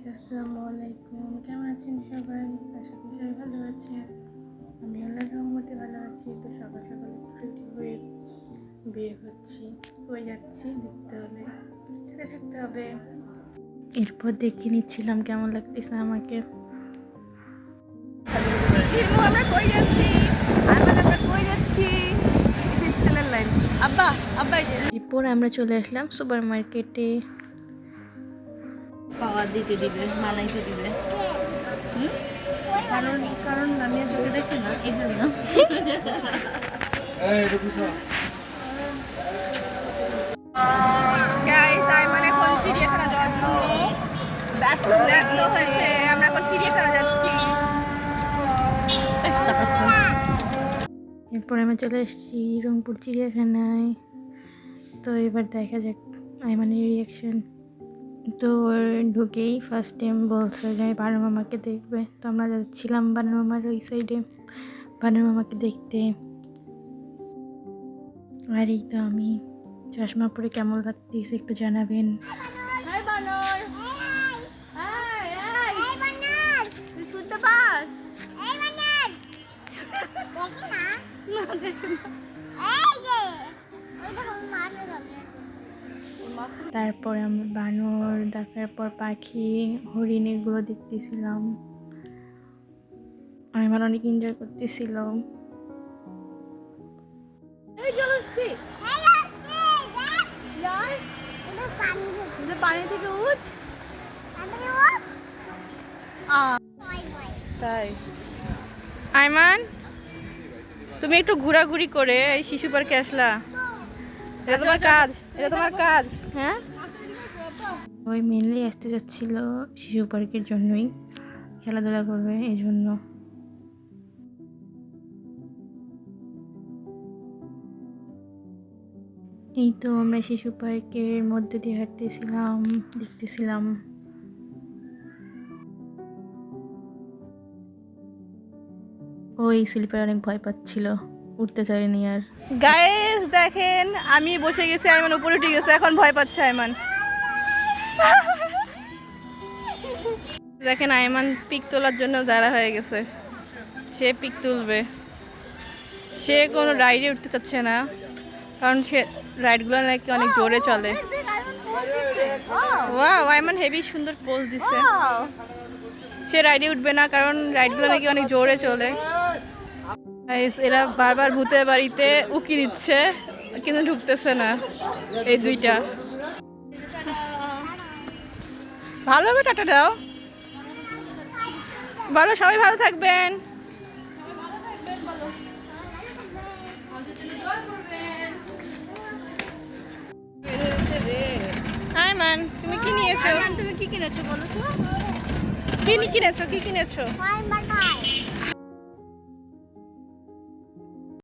Guys, আসসালামু আলাইকুম। কেমন আছেন সবাই? আশা করি সবাই ভালো আছেন। আমি আল্লাহর রহমতে ভালো আছি। তো সকাল সকাল রেডি হয়ে বের হচ্ছি। কই যাচ্ছি দেখতে হলে সাথে থাকতে হবে। এরপর দেখে নিচ্ছিলাম কেমন লাগতেছে আমাকে। আমরা কই যাচ্ছি? আমরা কই যাচ্ছি? তেলের লাইন। আব্বা আব্বা এরপর আমরা চলে আসলাম সুপার মার্কেটে। পাওয়া দিতে দিবে, বানাইতে দিবে। কারণ কারণ আমি চোখে দেখি না, এই জন্য। গাইস, আইমান এখন চিড়িয়াখানা যাওয়ার জন্য ব্যস্ত হয়েছে। আমরা এখন চিড়িয়াখানা যাচ্ছি। এরপর আমি চলে এসেছি রংপুর চিড়িয়াখানায়। তো এবার দেখা যাক আইমানের রিয়াকশন। তো ঢুকেই ফার্স্ট টাইম বলছে যে বানর মামাকে দেখবে। তো আমরা যাচ্ছিলাম বানর মামার ওই সাইডে বানর মামাকে দেখতে। আর এই তো আমি চশমা পরে কেমন লাগতেছে একটু জানাবেন। হাই বানর, হাই হাই বানর, তুই শুনতে পাস? এই বানর দেখি না, না দেখি না। এই যে ওই দেখো মারবে যাবে। তারপরে আমরা বানর দেখার পর পাখি হরিণ এগুলো দেখতেছিলাম। আমার অনেক এনজয় করতেছিল। এই জলস্তি পানি থেকে উঠ। তাই আইমান, তুমি একটু ঘোরাঘুরি করে এই শিশু পার্কে আসলা। এটা তোমার কাজ, এটা তোমার কাজ। হ্যাঁ, ওই মেনলি আসতে যাচ্ছিল শিশু পার্কের জন্যই, খেলাধুলা করবে এই জন্য। এই তো আমরা শিশু পার্কের মধ্যে দিয়ে হাঁটতেছিলাম, দেখতেছিলাম। ওই স্লিপার অনেক ভয় পাচ্ছিল, উঠতে চাইনি আর। গাইস দেখেন, আমি বসে গেছি, আইমান উপরে উঠে গেছে, এখন ভয় পাচ্ছে আইমান। দেখেন আইমান পিক তোলার জন্য দাঁড়া হয়ে গেছে। সে পিক তুলবে। সে কোনো রাইডে উঠতে চাচ্ছে না, কারণ সে রাইডগুলো নাকি অনেক জোরে চলে। ওয়াও, আইমান হেভি সুন্দর পোজ দিচ্ছে। সে রাইডে উঠবে না, কারণ রাইডগুলো নাকি অনেক জোরে চলে। এরা বারবার ভূতের বাড়িতে উকি দিচ্ছে, কিন্তু ঢুকতেছে না এই দুইটা। ভালোভাবে টাটা দাও, বলো সবাই ভালো থাকবেন। আইমান, তুমি কি নিয়েছো? তুমি কি কিনেছো বলো তো? কি কিনেছো?